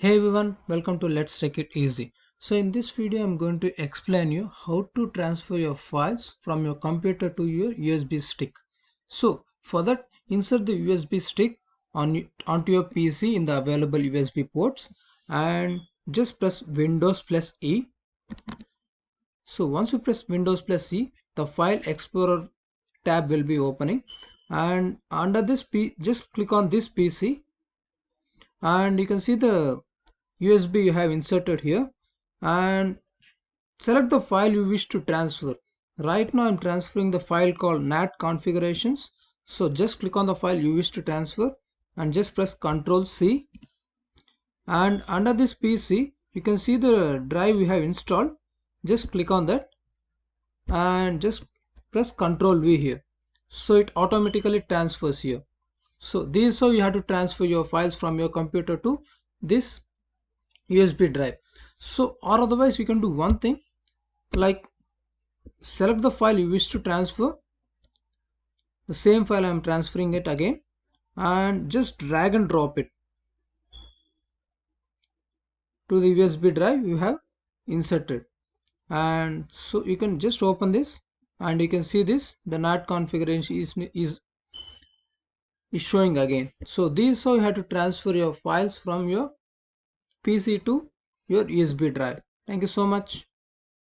Hey everyone, welcome to Let's Take It Easy. So in this video I'm going to explain you how to transfer your files from your computer to your USB stick. So for that, insert the USB stick onto your PC in the available USB ports and just press Windows plus E. So once you press Windows plus E, the File Explorer tab will be opening, and under this just click on this PC and you can see the USB you have inserted here, and select the file you wish to transfer. Right now I'm transferring the file called NAT configurations. So just click on the file you wish to transfer and just press Ctrl C, and under this PC you can see the drive we have installed. Just click on that and just press Ctrl V here, so it automatically transfers here. So this is how you have to transfer your files from your computer to this USB drive. So or otherwise you can do one thing, like select the file you wish to transfer, the same file I am transferring it again, and just drag and drop it to the USB drive you have inserted. And so you can just open this and you can see this, the NAT configuration is showing again. So this is how you have to transfer your files from your PC to your USB drive. Thank you so much.